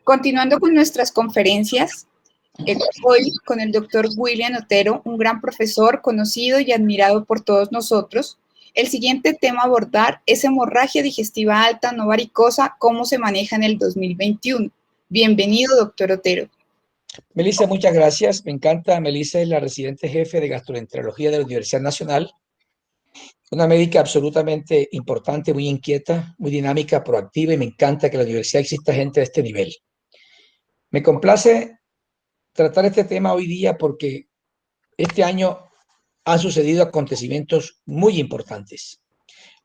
Continuando con nuestras conferencias, hoy con el doctor William Otero, un gran profesor conocido y admirado por todos nosotros. El siguiente tema a abordar es hemorragia digestiva alta no varicosa, cómo se maneja en el 2021. Bienvenido, doctor Otero. Melissa, muchas gracias. Me encanta. Melissa es la residente jefe de gastroenterología de la Universidad Nacional. Una médica absolutamente importante, muy inquieta, muy dinámica, proactiva, y me encanta que en la universidad exista gente de este nivel. Me complace tratar este tema hoy día porque este año han sucedido acontecimientos muy importantes.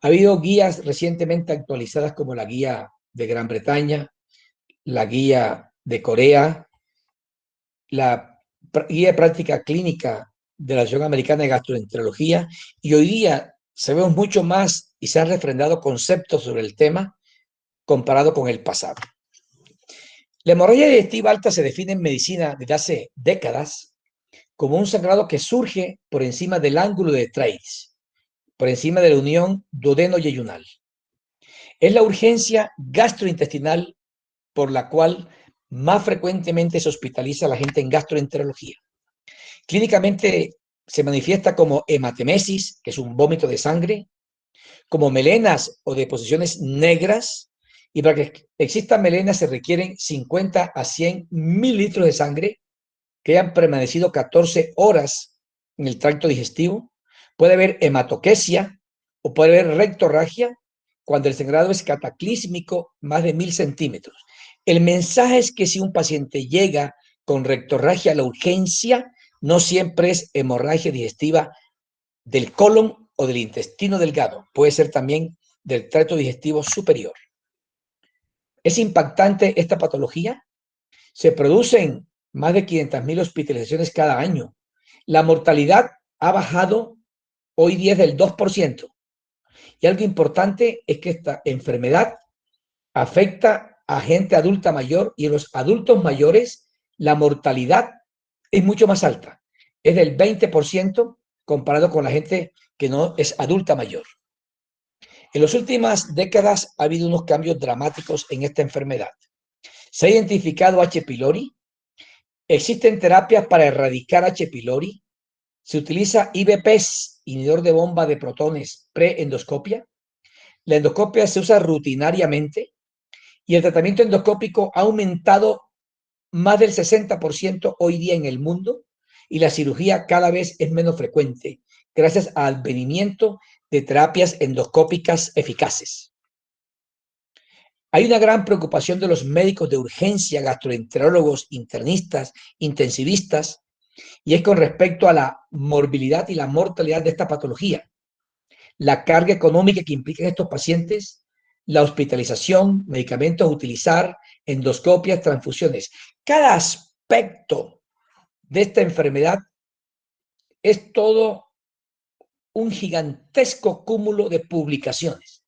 Ha habido guías recientemente actualizadas como la guía de Gran Bretaña, la guía de Corea, la guía de práctica clínica de la Asociación Americana de Gastroenterología, y hoy día sabemos mucho más y se han refrendado conceptos sobre el tema comparado con el pasado. La hemorragia digestiva alta se define en medicina desde hace décadas como un sangrado que surge por encima del ángulo de Treitz, por encima de la unión duodeno-yeyunal. Es la urgencia gastrointestinal por la cual más frecuentemente se hospitaliza a la gente en gastroenterología. Clínicamente se manifiesta como hematemesis, que es un vómito de sangre, como melenas o deposiciones negras, y para que existan melenas se requieren 50 a 100 mililitros de sangre que hayan permanecido 14 horas en el tracto digestivo. Puede haber hematoquesia o puede haber rectorragia cuando el sangrado es cataclísmico, más de 1000 centímetros. El mensaje es que si un paciente llega con rectorragia a la urgencia, no siempre es hemorragia digestiva del colon o del intestino delgado, puede ser también del tracto digestivo superior. Es impactante esta patología. Se producen más de 500.000 hospitalizaciones cada año. La mortalidad ha bajado hoy día del 2%. Y algo importante es que esta enfermedad afecta a gente adulta mayor, y en los adultos mayores la mortalidad es mucho más alta. Es del 20% comparado con la gente que no es adulta mayor. En las últimas décadas ha habido unos cambios dramáticos en esta enfermedad. Se ha identificado H. pylori. Existen terapias para erradicar H. pylori. Se utiliza IBPs, inhibidor de bomba de protones, preendoscopia. La endoscopia se usa rutinariamente y el tratamiento endoscópico ha aumentado más del 60% hoy día en el mundo, y la cirugía cada vez es menos frecuente gracias al advenimiento de terapias endoscópicas eficaces. Hay una gran preocupación de los médicos de urgencia, gastroenterólogos, internistas, intensivistas, y es con respecto a la morbilidad y la mortalidad de esta patología, la carga económica que implican estos pacientes, la hospitalización, medicamentos a utilizar, endoscopias, transfusiones. Cada aspecto de esta enfermedad es todo un gigantesco cúmulo de publicaciones.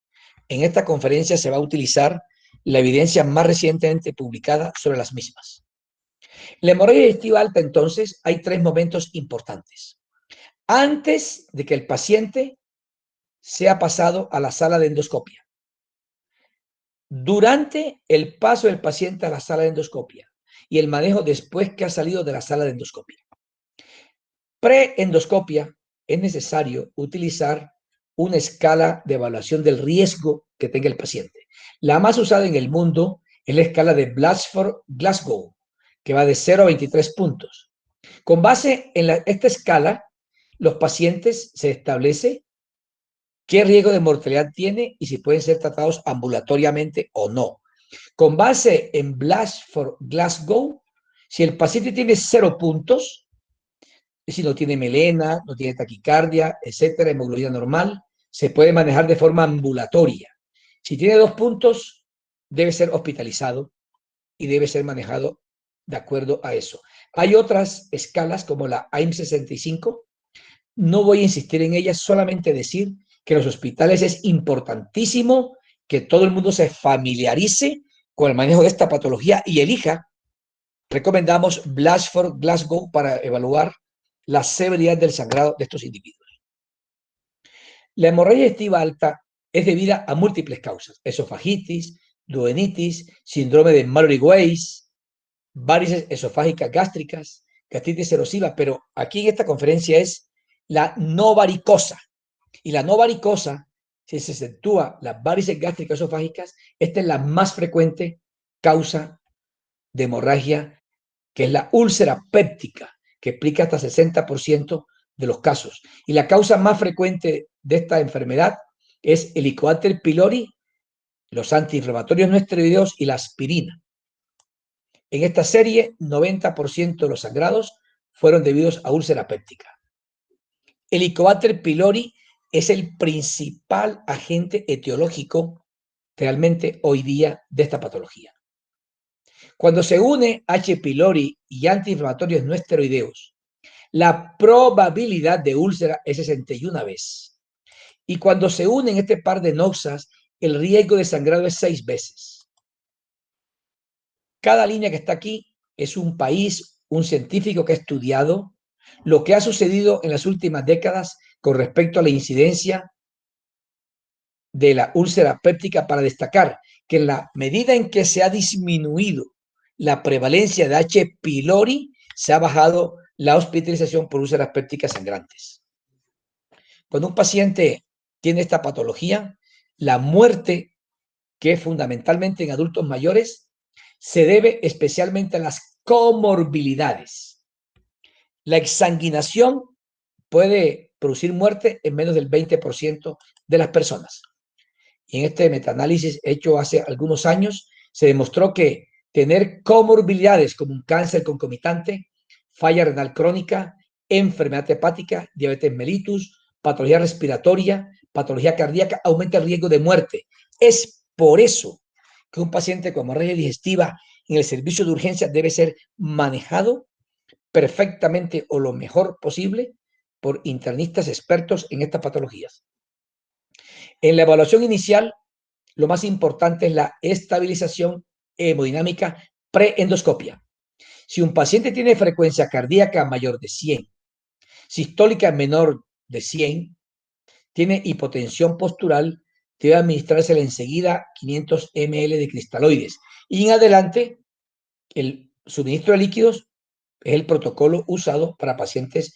En esta conferencia se va a utilizar la evidencia más recientemente publicada sobre las mismas. La hemorragia digestiva alta, entonces, hay 3 momentos importantes. Antes de que el paciente sea pasado a la sala de endoscopia, durante el paso del paciente a la sala de endoscopia y el manejo después que ha salido de la sala de endoscopia. Preendoscopia es necesario utilizar una escala de evaluación del riesgo que tenga el paciente. La más usada en el mundo es la escala de Blatchford-Glasgow, que va de 0 a 23 puntos. Con base en esta escala, los pacientes se establece qué riesgo de mortalidad tiene y si pueden ser tratados ambulatoriamente o no. Con base en Blatchford-Glasgow, si el paciente tiene 0 puntos, si no tiene melena, no tiene taquicardia, etcétera, hemoglobina normal, se puede manejar de forma ambulatoria. Si tiene 2 puntos, debe ser hospitalizado y debe ser manejado de acuerdo a eso. Hay otras escalas como la AIM-65. No voy a insistir en ellas, solamente decir que en los hospitales es importantísimo que todo el mundo se familiarice con el manejo de esta patología y elija. Recomendamos Blatchford-Glasgow para evaluar la severidad del sangrado de estos individuos. La hemorragia digestiva alta es debida a múltiples causas: esofagitis, duodenitis, síndrome de Mallory-Weiss, varices esofágicas gástricas, gastritis erosiva, pero aquí en esta conferencia es la no varicosa. Y la no varicosa, si se acentúa las varices gástricas esofágicas, esta es la más frecuente causa de hemorragia, que es la úlcera péptica, que explica hasta 60% de los casos. Y la causa más frecuente de esta enfermedad es el Helicobacter pylori, los antiinflamatorios no esteroideos y la aspirina. En esta serie, 90% de los sangrados fueron debidos a úlcera péptica. El Helicobacter pylori es el principal agente etiológico realmente hoy día de esta patología. Cuando se une H. pylori y antiinflamatorios no esteroideos, la probabilidad de úlcera es 61 veces. Y cuando se unen este par de noxas, el riesgo de sangrado es 6 veces. Cada línea que está aquí es un país, un científico que ha estudiado lo que ha sucedido en las últimas décadas con respecto a la incidencia de la úlcera péptica, para destacar que en la medida en que se ha disminuido la prevalencia de H. pylori, se ha bajado la hospitalización por úlceras pépticas sangrantes. Cuando un paciente tiene esta patología, la muerte, que es fundamentalmente en adultos mayores, se debe especialmente a las comorbilidades. La exsanguinación puede producir muerte en menos del 20% de las personas. Y en este metaanálisis hecho hace algunos años, se demostró que tener comorbilidades como un cáncer concomitante, falla renal crónica, enfermedad hepática, diabetes mellitus, patología respiratoria, patología cardíaca, aumenta el riesgo de muerte. Es por eso que un paciente con hemorragia digestiva en el servicio de urgencia debe ser manejado perfectamente o lo mejor posible por internistas expertos en estas patologías. En la evaluación inicial, lo más importante es la estabilización hemodinámica preendoscopia. Si un paciente tiene frecuencia cardíaca mayor de 100, sistólica menor de 100, tiene hipotensión postural, debe administrársele enseguida 500 ml de cristaloides. Y en adelante, el suministro de líquidos es el protocolo usado para pacientes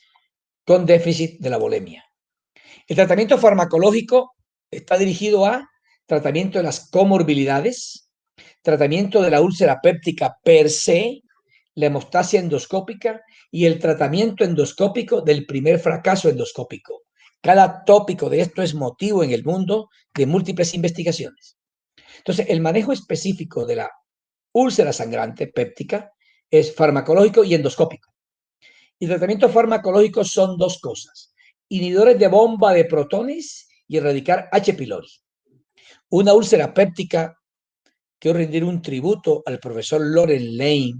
con déficit de la volemia. El tratamiento farmacológico está dirigido a tratamiento de las comorbilidades, tratamiento de la úlcera péptica per se, la hemostasia endoscópica y el tratamiento endoscópico del primer fracaso endoscópico. Cada tópico de esto es motivo en el mundo de múltiples investigaciones. Entonces, el manejo específico de la úlcera sangrante péptica es farmacológico y endoscópico. Y tratamientos farmacológicos son dos cosas: inhibidores de bomba de protones y erradicar H. pylori. Una úlcera péptica, quiero rendir un tributo al profesor Loren Lane,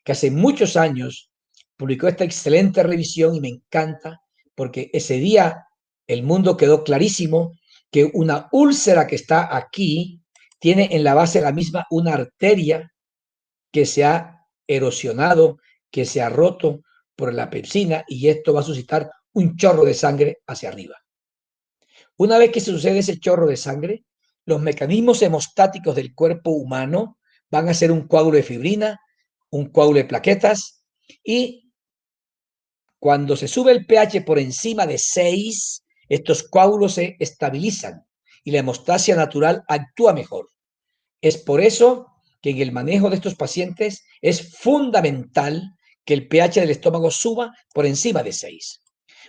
que hace muchos años publicó esta excelente revisión y me encanta porque ese día el mundo quedó clarísimo que una úlcera que está aquí tiene en la base de la misma una arteria que se ha erosionado, que se ha roto por la pepsina, y esto va a suscitar un chorro de sangre hacia arriba. Una vez que sucede ese chorro de sangre, los mecanismos hemostáticos del cuerpo humano van a ser un coágulo de fibrina, un coágulo de plaquetas, y cuando se sube el pH por encima de 6, estos coágulos se estabilizan y la hemostasia natural actúa mejor. Es por eso que en el manejo de estos pacientes es fundamental que el pH del estómago suba por encima de 6.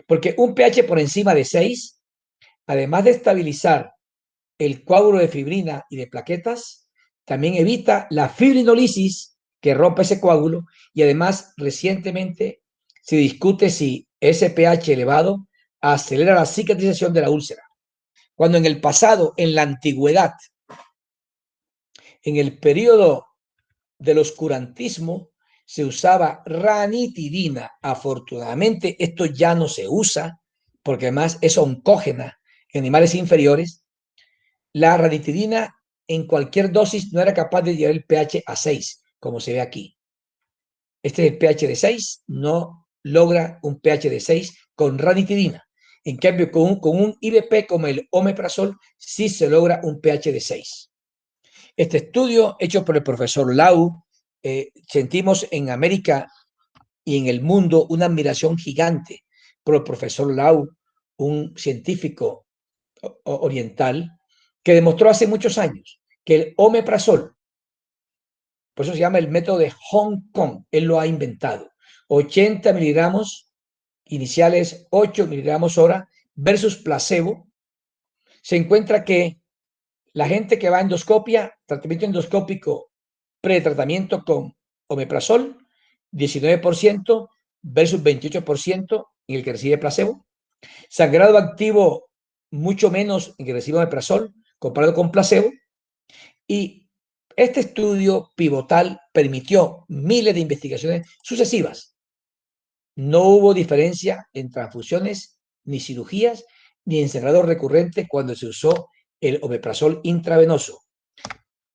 Porque un pH por encima de 6, además de estabilizar el coágulo de fibrina y de plaquetas, también evita la fibrinolisis que rompe ese coágulo, y además recientemente se discute si ese pH elevado acelera la cicatrización de la úlcera. Cuando en el pasado, en la antigüedad, en el periodo del oscurantismo, se usaba ranitidina. Afortunadamente, esto ya no se usa porque además es oncógena en animales inferiores. La ranitidina en cualquier dosis no era capaz de llevar el pH a 6, como se ve aquí. Este es el pH de 6, no logra un pH de 6 con ranitidina. En cambio, con un IBP como el omeprazol, sí se logra un pH de 6. Este estudio hecho por el profesor Lau, sentimos en América y en el mundo una admiración gigante por el profesor Lau, un científico oriental que demostró hace muchos años que el omeprazol, por eso se llama el método de Hong Kong, él lo ha inventado, 80 miligramos iniciales, 8 miligramos hora versus placebo, se encuentra que la gente que va a endoscopia, tratamiento endoscópico, pretratamiento con omeprazol, 19% versus 28% en el que recibe placebo. Sangrado activo, mucho menos en el que recibe omeprazol comparado con placebo. Y este estudio pivotal permitió miles de investigaciones sucesivas. No hubo diferencia en transfusiones, ni cirugías, ni en sangrado recurrente cuando se usó el omeprazol intravenoso.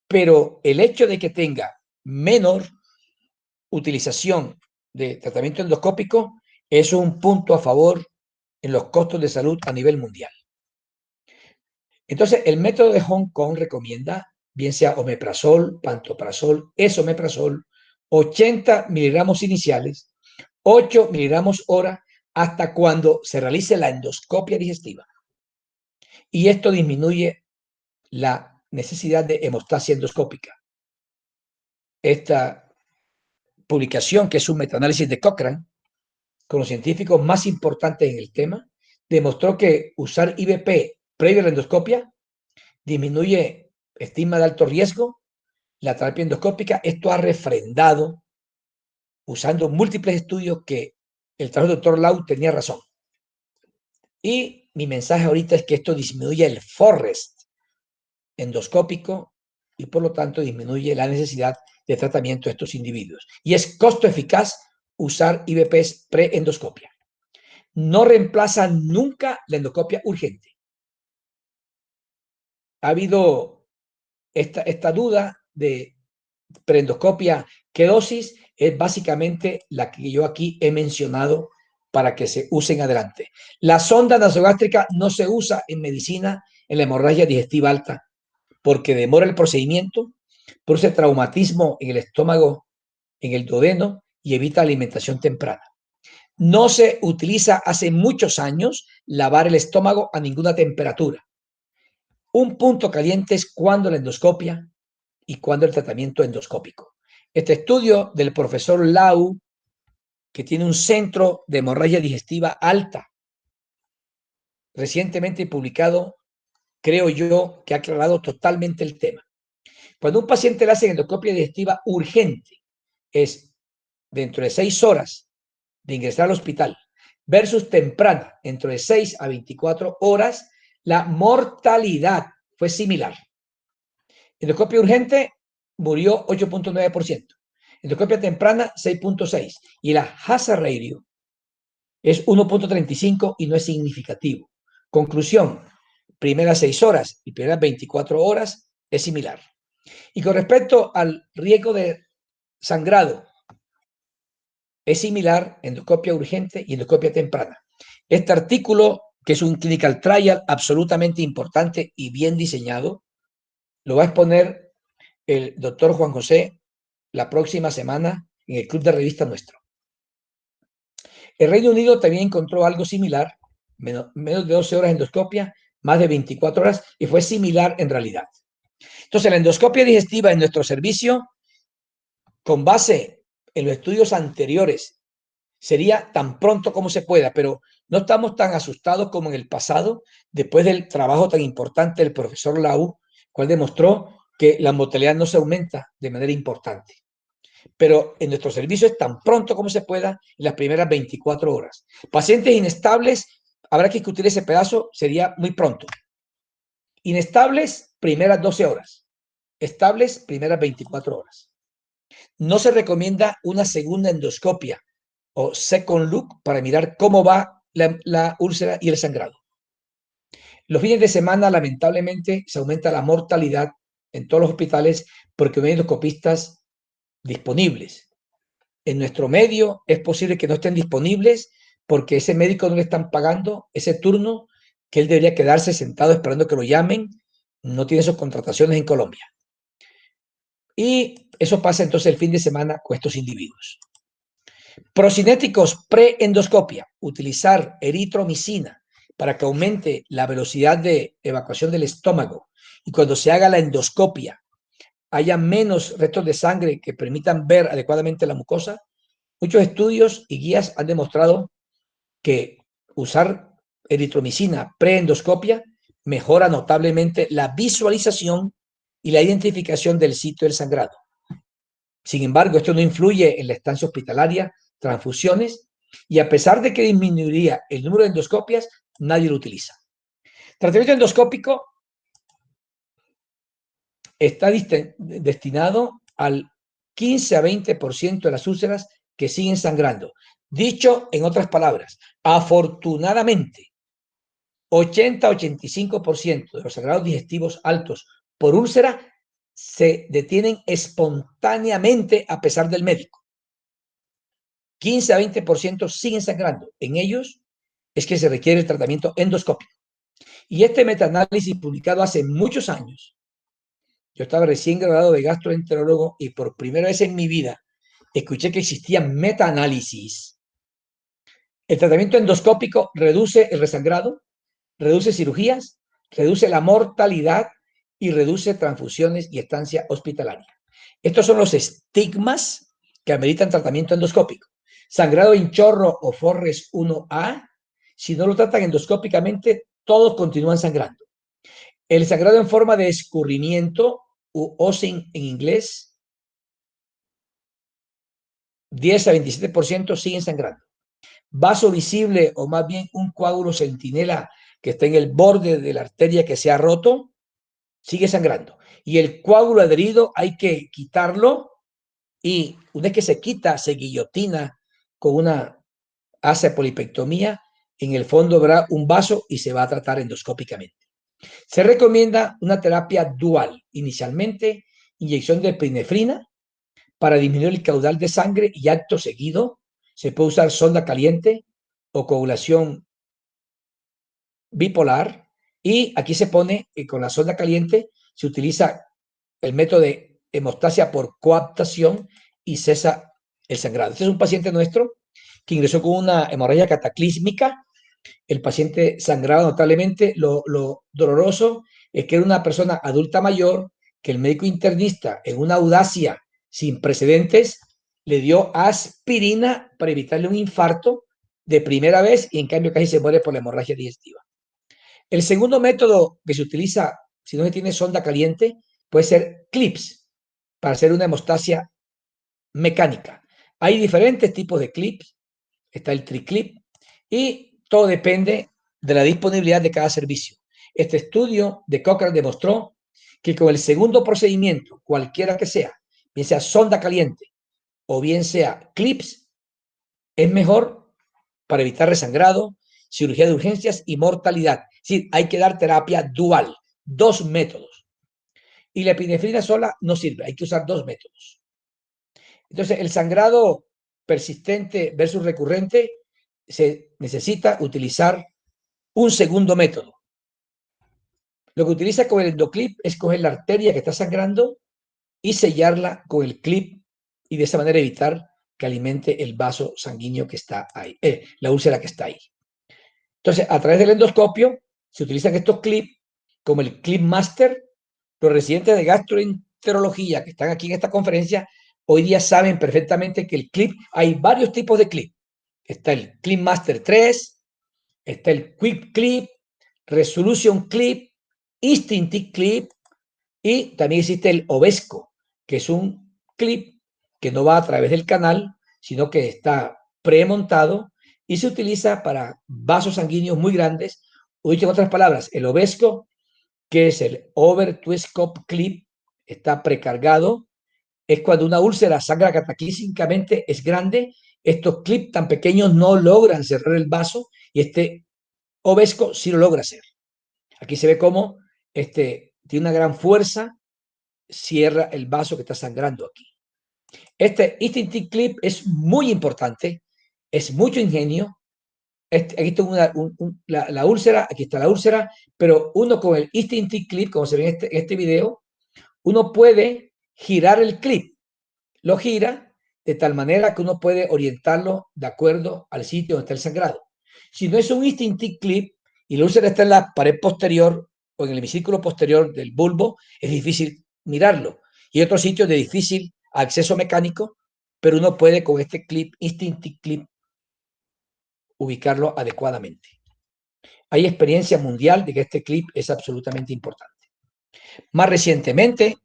Pero el hecho de que tenga menor utilización de tratamiento endoscópico es un punto a favor en los costos de salud a nivel mundial. Entonces, el método de Hong Kong recomienda, bien sea omeprazol, pantoprazol, esomeprazol, 80 miligramos iniciales, 8 miligramos hora, hasta cuando se realice la endoscopia digestiva. Y esto disminuye la necesidad de hemostasia endoscópica. Esta publicación, que es un metaanálisis de Cochrane, con los científicos más importantes en el tema, demostró que usar IVP previo a la endoscopia disminuye estigma de alto riesgo, la terapia endoscópica. Esto ha refrendado, usando múltiples estudios, que el trabajo del doctor Lau tenía razón. Y mi mensaje ahorita es que esto disminuye el forrest endoscópico y por lo tanto disminuye la necesidad de tratamiento de estos individuos. Y es costo eficaz usar IVPs pre-endoscopia. No reemplaza nunca la endoscopia urgente. Ha habido esta duda de preendoscopia, ¿qué dosis? Es básicamente la que yo aquí he mencionado para que se usen adelante. La sonda nasogástrica no se usa en medicina en la hemorragia digestiva alta porque demora el procedimiento, produce traumatismo en el estómago, en el duodeno y evita alimentación temprana. No se utiliza hace muchos años lavar el estómago a ninguna temperatura. Un punto caliente es cuando la endoscopia y cuando el tratamiento endoscópico. Este estudio del profesor Lau, que tiene un centro de hemorragia digestiva alta, recientemente publicado, creo yo que ha aclarado totalmente el tema. Cuando un paciente le hace endoscopia digestiva urgente, es dentro de 6 horas de ingresar al hospital, versus temprana, dentro de 6 a 24 horas, la mortalidad fue similar. Endoscopia urgente murió 8.9%. Endoscopia temprana 6.6%. Y la hazard ratio es 1.35 y no es significativo. Conclusión, primeras 6 horas y primeras 24 horas es similar. Y con respecto al riesgo de sangrado, es similar endoscopia urgente y endoscopia temprana. Este artículo, que es un clinical trial absolutamente importante y bien diseñado, lo va a exponer el doctor Juan José la próxima semana en el club de revista nuestro. El Reino Unido también encontró algo similar, menos de 12 horas de endoscopia, más de 24 horas, y fue similar en realidad. Entonces, la endoscopia digestiva en nuestro servicio, con base en los estudios anteriores, sería tan pronto como se pueda, pero no estamos tan asustados como en el pasado, después del trabajo tan importante del profesor Lau, cual demostró que la mortalidad no se aumenta de manera importante. Pero en nuestro servicio es tan pronto como se pueda, en las primeras 24 horas. Pacientes inestables, habrá que discutir ese pedazo, sería muy pronto. Inestables, primeras 12 horas. Estables, primeras 24 horas. No se recomienda una segunda endoscopia o second look para mirar cómo va la úlcera y el sangrado. Los fines de semana, lamentablemente, se aumenta la mortalidad en todos los hospitales porque no hay endoscopistas disponibles. En nuestro medio es posible que no estén disponibles porque ese médico no le están pagando ese turno, que él debería quedarse sentado esperando que lo llamen. No tiene sus contrataciones en Colombia. Y eso pasa entonces el fin de semana con estos individuos. Procinéticos preendoscopia, utilizar eritromicina para que aumente la velocidad de evacuación del estómago y cuando se haga la endoscopia haya menos restos de sangre que permitan ver adecuadamente la mucosa. Muchos estudios y guías han demostrado que usar eritromicina preendoscopia mejora notablemente la visualización y la identificación del sitio del sangrado. Sin embargo, esto no influye en la estancia hospitalaria, transfusiones, y a pesar de que disminuiría el número de endoscopias, nadie lo utiliza. Tratamiento endoscópico está destinado al 15 a 20% de las úlceras que siguen sangrando. Dicho en otras palabras, afortunadamente, 80-85% de los sangrados digestivos altos por úlcera se detienen espontáneamente a pesar del médico. 15 a 20% siguen sangrando. En ellos es que se requiere el tratamiento endoscópico. Y este metaanálisis publicado hace muchos años, yo estaba recién graduado de gastroenterólogo y por primera vez en mi vida escuché que existían metaanálisis. El tratamiento endoscópico reduce el resangrado, reduce cirugías, reduce la mortalidad y reduce transfusiones y estancia hospitalaria. Estos son los estigmas que ameritan tratamiento endoscópico. Sangrado en chorro o Forres 1A, si no lo tratan endoscópicamente, todos continúan sangrando. El sangrado en forma de escurrimiento, u ossing en inglés, 10 a 27% siguen sangrando. Vaso visible o más bien un coágulo centinela que está en el borde de la arteria que se ha roto, sigue sangrando. Y el coágulo adherido hay que quitarlo y una vez que se quita, se guillotina con una asa de polipectomía. En el fondo habrá un vaso y se va a tratar endoscópicamente. Se recomienda una terapia dual. Inicialmente, inyección de epinefrina para disminuir el caudal de sangre y acto seguido se puede usar sonda caliente o coagulación bipolar. Y aquí se pone con la sonda caliente, se utiliza el método de hemostasia por coaptación y cesa el sangrado. Este es un paciente nuestro que ingresó con una hemorragia cataclísmica. El paciente sangraba notablemente. Lo doloroso es que era una persona adulta mayor que el médico internista, en una audacia sin precedentes, le dio aspirina para evitarle un infarto de primera vez y en cambio casi se muere por la hemorragia digestiva. El segundo método que se utiliza si no se tiene sonda caliente puede ser clips para hacer una hemostasia mecánica. Hay diferentes tipos de clips. Está el triclip y todo depende de la disponibilidad de cada servicio. Este estudio de Cochrane demostró que con el segundo procedimiento, cualquiera que sea, bien sea sonda caliente o bien sea clips, es mejor para evitar resangrado, cirugía de urgencias y mortalidad. Es decir, hay que dar terapia dual, dos métodos. Y la epinefrina sola no sirve, hay que usar dos métodos. Entonces, el sangrado persistente versus recurrente, se necesita utilizar un segundo método. Lo que utiliza con el endoclip es coger la arteria que está sangrando y sellarla con el clip y de esa manera evitar que alimente el vaso sanguíneo que está ahí, la úlcera que está ahí. Entonces, a través del endoscopio se utilizan estos clips como el Clip Master. Los residentes de gastroenterología que están aquí en esta conferencia hoy día saben perfectamente que el clip, hay varios tipos de clip. Está el Clip Master 3, está el Quick Clip, Resolution Clip, Instinct Clip y también existe el Ovesco, que es un clip que no va a través del canal, sino que está premontado y se utiliza para vasos sanguíneos muy grandes. O dicho en otras palabras, el Ovesco, que es el Over to Scope Clip, está precargado. Es cuando una úlcera sangra cataclísmicamente, es grande. Estos clips tan pequeños no logran cerrar el vaso y este Ovesco sí lo logra hacer. Aquí se ve cómo tiene una gran fuerza, cierra el vaso que está sangrando aquí. Este Instinct Clip es muy importante, es mucho ingenio. Aquí tengo la úlcera, aquí está la úlcera, pero uno con el Instinct Clip, como se ve en este video, uno puede girar el clip. Lo gira de tal manera que uno puede orientarlo de acuerdo al sitio donde está el sangrado. Si no es un instinct clip y el úlcera está en la pared posterior o en el hemicírculo posterior del bulbo, es difícil mirarlo. Y hay otros sitios de difícil acceso mecánico, pero uno puede con este clip, instinct clip, ubicarlo adecuadamente. Hay experiencia mundial de que este clip es absolutamente importante. Más recientemente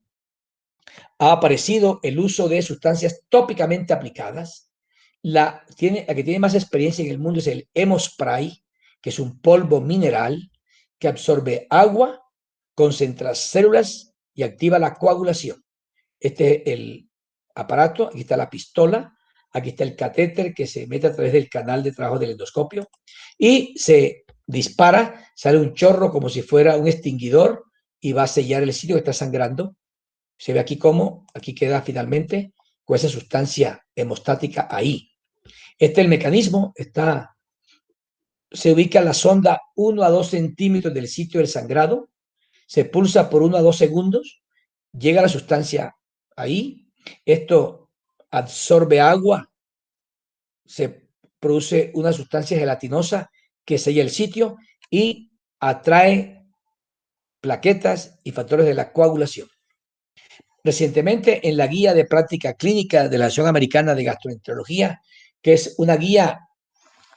ha aparecido el uso de sustancias tópicamente aplicadas. La que tiene más experiencia en el mundo es el Hemospray, que es un polvo mineral que absorbe agua, concentra células y activa la coagulación. Este es el aparato, aquí está la pistola, aquí está el catéter que se mete a través del canal de trabajo del endoscopio y se dispara, sale un chorro como si fuera un extinguidor y va a sellar el sitio que está sangrando. Se ve aquí cómo, aquí queda finalmente con esa sustancia hemostática ahí. Este es el mecanismo, se ubica la sonda 1 a 2 centímetros del sitio del sangrado, se pulsa por 1 a 2 segundos, llega la sustancia ahí, esto absorbe agua, se produce una sustancia gelatinosa que sella el sitio y atrae plaquetas y factores de la coagulación. Recientemente, en la guía de práctica clínica de la Asociación Americana de Gastroenterología, que es una guía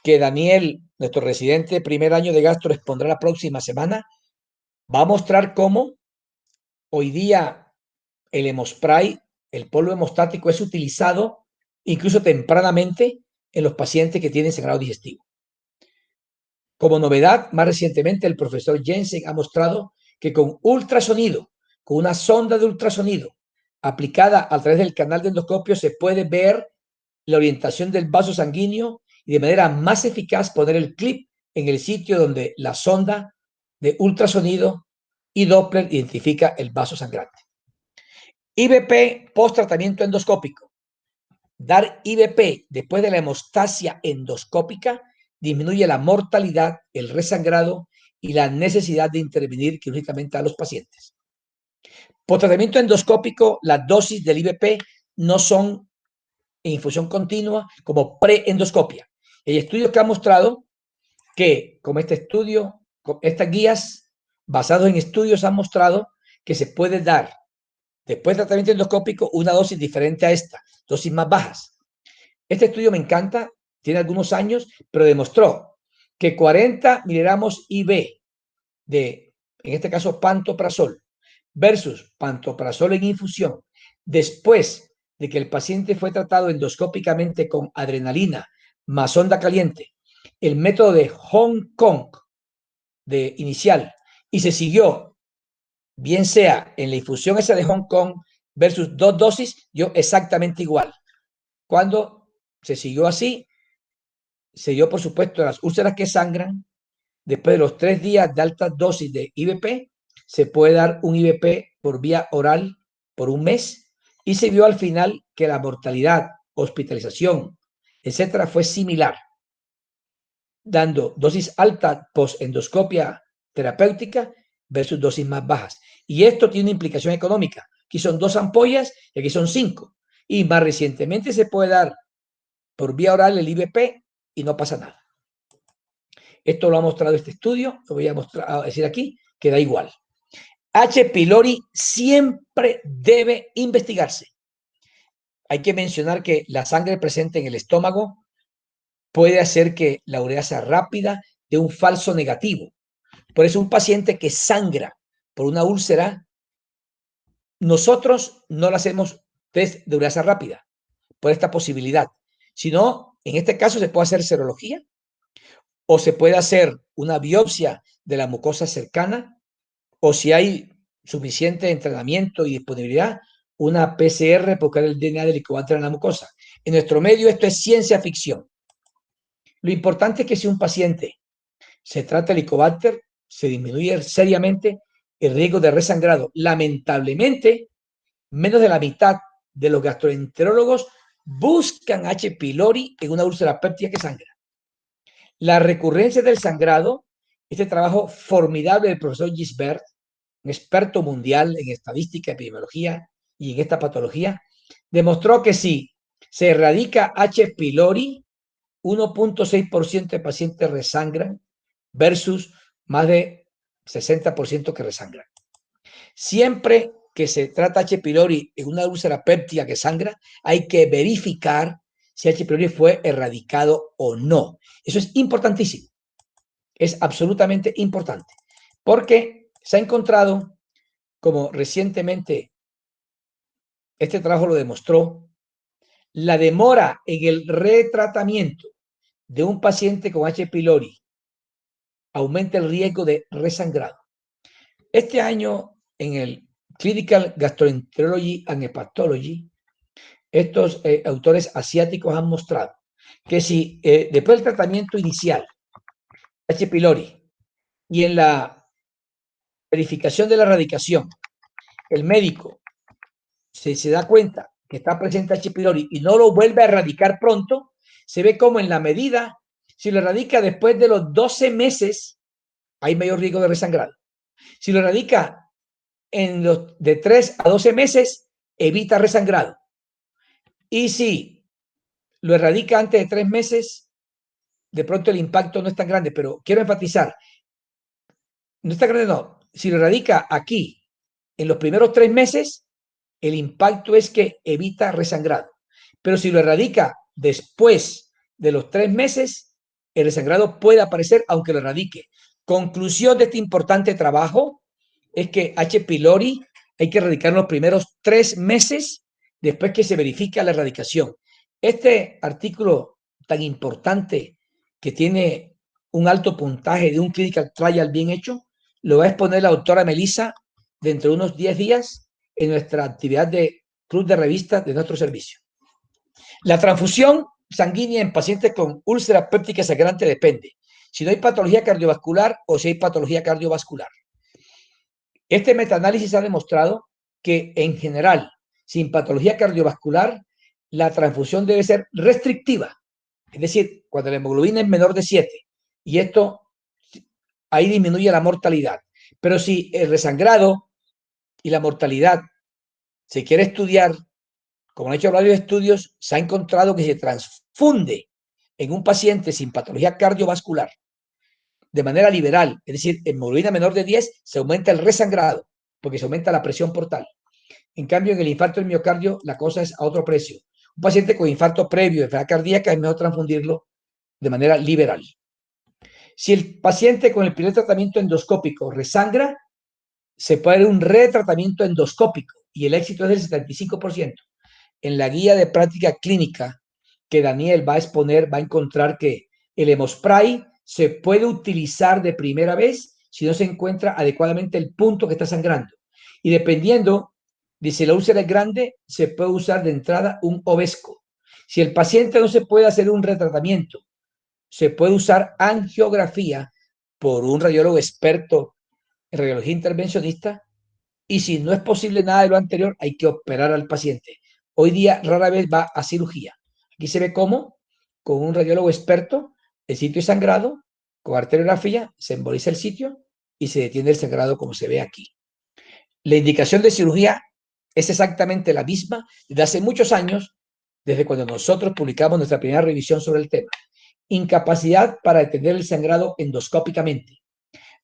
que Daniel, nuestro residente primer año de gastro, expondrá la próxima semana, va a mostrar cómo hoy día el hemospray, el polvo hemostático, es utilizado incluso tempranamente en los pacientes que tienen sangrado digestivo. Como novedad, más recientemente el profesor Jensen ha mostrado que con ultrasonido, con una sonda de ultrasonido aplicada a través del canal de endoscopio, se puede ver la orientación del vaso sanguíneo y de manera más eficaz poner el clip en el sitio donde la sonda de ultrasonido y Doppler identifica el vaso sangrante. IVP post tratamiento endoscópico. Dar IVP después de la hemostasia endoscópica disminuye la mortalidad, el resangrado y la necesidad de intervenir quirúrgicamente a los pacientes. Por tratamiento endoscópico, las dosis del IVP no son en infusión continua como preendoscopia. Hay estudios que han mostrado que, como este estudio, estas guías basadas en estudios han mostrado que se puede dar después del tratamiento endoscópico una dosis diferente a esta, dosis más bajas. Este estudio me encanta, tiene algunos años, pero demostró que 40 miligramos IV de, en este caso, pantoprazol versus pantoprazol en infusión, después de que el paciente fue tratado endoscópicamente con adrenalina más sonda caliente, el método de Hong Kong de inicial, y se siguió, bien sea en la infusión esa de Hong Kong versus 2 dosis, dio exactamente igual. Cuando se siguió así, se dio, por supuesto, las úlceras que sangran. Después de los 3 días de altas dosis de IVP, se puede dar un IVP por vía oral por un mes y se vio al final que la mortalidad, hospitalización, etcétera, fue similar, dando dosis alta post-endoscopia terapéutica versus dosis más bajas. Y esto tiene una implicación económica. Aquí son 2 ampollas y aquí son 5. Y más recientemente se puede dar por vía oral el IVP y no pasa nada. Esto lo ha mostrado este estudio, lo voy a decir aquí, que da igual. H. pylori siempre debe investigarse. Hay que mencionar que la sangre presente en el estómago puede hacer que la ureasa rápida dé un falso negativo. Por eso un paciente que sangra por una úlcera, nosotros no le hacemos test de ureasa rápida por esta posibilidad, sino en este caso se puede hacer serología o se puede hacer una biopsia de la mucosa cercana o si hay suficiente entrenamiento y disponibilidad, una PCR para buscar el DNA del Helicobacter en la mucosa. En nuestro medio esto es ciencia ficción. Lo importante es que si un paciente se trata de Helicobacter, se disminuye seriamente el riesgo de resangrado. Lamentablemente, menos de la mitad de los gastroenterólogos buscan H. pylori en una úlcera péptica que sangra. La recurrencia del sangrado, este trabajo formidable del profesor Gisbert, un experto mundial en estadística y epidemiología, y en esta patología, demostró que si se erradica H. pylori, 1.6% de pacientes resangran versus más de 60% que resangran. Siempre que se trata H. pylori en una úlcera péptica que sangra, hay que verificar si H. pylori fue erradicado o no. Eso es importantísimo. Es absolutamente importante. Porque se ha encontrado, como recientemente este trabajo lo demostró, la demora en el retratamiento de un paciente con H. pylori aumenta el riesgo de resangrado. Este año, en el Clinical Gastroenterology and Hepatology, estos autores asiáticos han mostrado que si después del tratamiento inicial, H. pylori, y en la verificación de la erradicación, el médico se da cuenta que está presente H. pylori y no lo vuelve a erradicar pronto, se ve como en la medida, si lo erradica después de los 12 meses, hay mayor riesgo de resangrado. Si lo erradica en los de 3 a 12 meses, evita resangrado. Y si lo erradica antes de 3 meses, de pronto el impacto no es tan grande, pero quiero enfatizar, no es tan grande, no. Si lo erradica aquí, en los primeros 3 meses, el impacto es que evita resangrado. Pero si lo erradica después de los 3 meses, el resangrado puede aparecer aunque lo erradique. Conclusión de este importante trabajo es que H. pylori hay que erradicar en los primeros 3 meses después que se verifica la erradicación. Este artículo tan importante que tiene un alto puntaje de un clinical trial bien hecho, lo va a exponer la doctora Melissa dentro de unos 10 días en nuestra actividad de club de revistas de nuestro servicio. La transfusión sanguínea en pacientes con úlcera péptica sangrante depende si no hay patología cardiovascular o si hay patología cardiovascular. Este metaanálisis ha demostrado que en general, sin patología cardiovascular, la transfusión debe ser restrictiva, es decir, cuando la hemoglobina es menor de 7, y esto ahí disminuye la mortalidad. Pero si el resangrado y la mortalidad se quiere estudiar, como han hecho varios estudios, se ha encontrado que se transfunde en un paciente sin patología cardiovascular de manera liberal, es decir, hemoglobina menor de 10, se aumenta el resangrado, porque se aumenta la presión portal. En cambio, en el infarto del miocardio, la cosa es a otro precio. Un paciente con infarto previo de enfermedad cardíaca es mejor transfundirlo de manera liberal. Si el paciente con el primer tratamiento endoscópico resangra, se puede dar un retratamiento endoscópico y el éxito es del 75%. En la guía de práctica clínica que Daniel va a exponer, va a encontrar que el hemospray se puede utilizar de primera vez si no se encuentra adecuadamente el punto que está sangrando. Y dependiendo de si la úlcera es grande, se puede usar de entrada un Ovesco. Si el paciente no se puede hacer un retratamiento, se puede usar angiografía por un radiólogo experto en radiología intervencionista. Y si no es posible nada de lo anterior, hay que operar al paciente. Hoy día rara vez va a cirugía. Aquí se ve cómo, con un radiólogo experto, el sitio es sangrado, con arteriografía, se emboliza el sitio y se detiene el sangrado como se ve aquí. La indicación de cirugía es exactamente la misma desde hace muchos años, desde cuando nosotros publicamos nuestra primera revisión sobre el tema. Incapacidad para detener el sangrado endoscópicamente.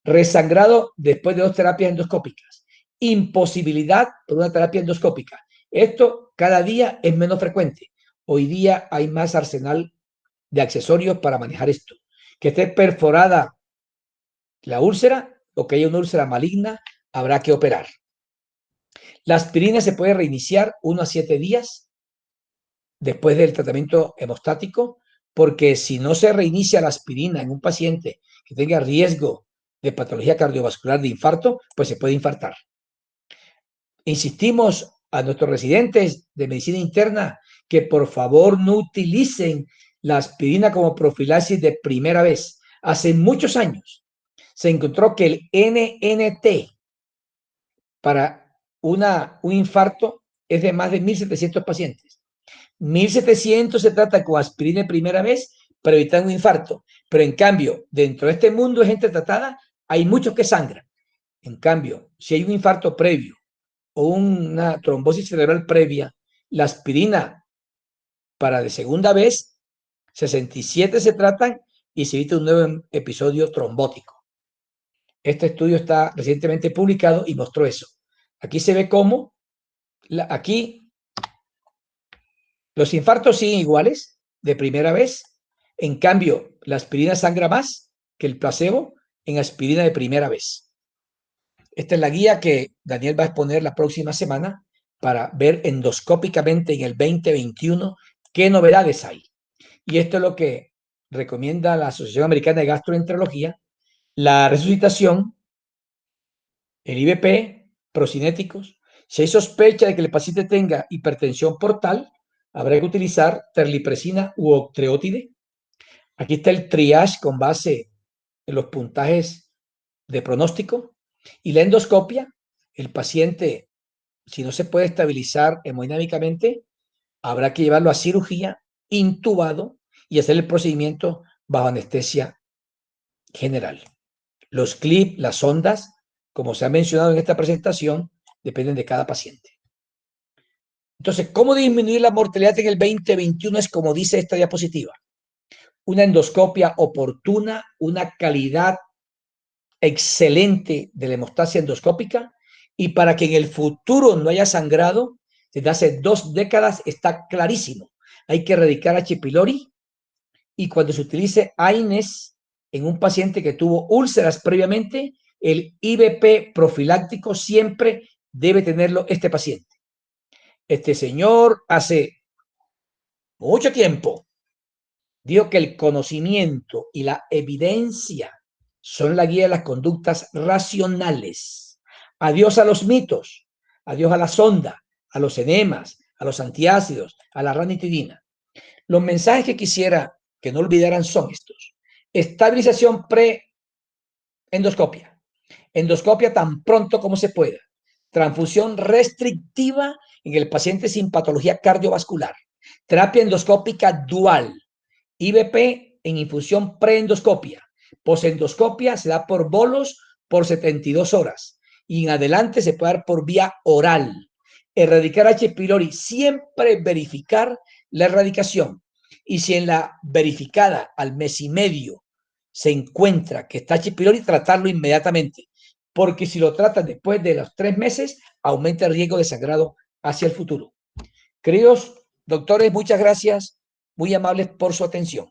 Resangrado después de 2 terapias endoscópicas. Imposibilidad por una terapia endoscópica. Esto cada día es menos frecuente. Hoy día hay más arsenal de accesorios para manejar esto. Que esté perforada la úlcera o que haya una úlcera maligna, habrá que operar. La aspirina se puede reiniciar 1 a 7 días después del tratamiento hemostático, porque si no se reinicia la aspirina en un paciente que tenga riesgo de patología cardiovascular de infarto, pues se puede infartar. Insistimos a nuestros residentes de medicina interna que por favor no utilicen la aspirina como profilaxis de primera vez. Hace muchos años se encontró que el NNT para un infarto es de más de 1.700 pacientes. 1.700 se trata con aspirina de primera vez para evitar un infarto. Pero en cambio, dentro de este mundo de gente tratada, hay muchos que sangran. En cambio, si hay un infarto previo o una trombosis cerebral previa, la aspirina para de segunda vez, 67 se tratan y se evita un nuevo episodio trombótico. Este estudio está recientemente publicado y mostró eso. Aquí se ve cómo, aquí los infartos siguen iguales de primera vez. En cambio, la aspirina sangra más que el placebo en aspirina de primera vez. Esta es la guía que Daniel va a exponer la próxima semana para ver endoscópicamente en el 2021 qué novedades hay. Y esto es lo que recomienda la Asociación Americana de Gastroenterología: la resucitación, el IVP, procinéticos. Si hay sospecha de que el paciente tenga hipertensión portal, habrá que utilizar terlipresina u octreotide. Aquí está el triage con base en los puntajes de pronóstico. Y la endoscopia, el paciente, si no se puede estabilizar hemodinámicamente, habrá que llevarlo a cirugía, intubado, y hacer el procedimiento bajo anestesia general. Los clips, las sondas, como se ha mencionado en esta presentación, dependen de cada paciente. Entonces, ¿cómo disminuir la mortalidad en el 2021? Es como dice esta diapositiva: una endoscopia oportuna, una calidad excelente de la hemostasia endoscópica, y para que en el futuro no haya sangrado, desde hace 2 décadas está clarísimo: hay que erradicar H. pylori, y cuando se utilice AINES en un paciente que tuvo úlceras previamente, el IVP profiláctico siempre debe tenerlo este paciente. Este señor hace mucho tiempo dijo que el conocimiento y la evidencia son la guía de las conductas racionales. Adiós a los mitos, adiós a la sonda, a los enemas, a los antiácidos, a la ranitidina. Los mensajes que quisiera que no olvidaran son estos: estabilización pre-endoscopia, endoscopia tan pronto como se pueda, transfusión restrictiva en el paciente sin patología cardiovascular, terapia endoscópica dual, IVP en infusión preendoscopia, posendoscopia se da por bolos por 72 horas y en adelante se puede dar por vía oral. Erradicar H. pylori, siempre verificar la erradicación, y si en la verificada al mes y medio se encuentra que está H. pylori, tratarlo inmediatamente, porque si lo tratan después de los 3 meses, aumenta el riesgo de sangrado hacia el futuro. Queridos doctores, muchas gracias, muy amables por su atención.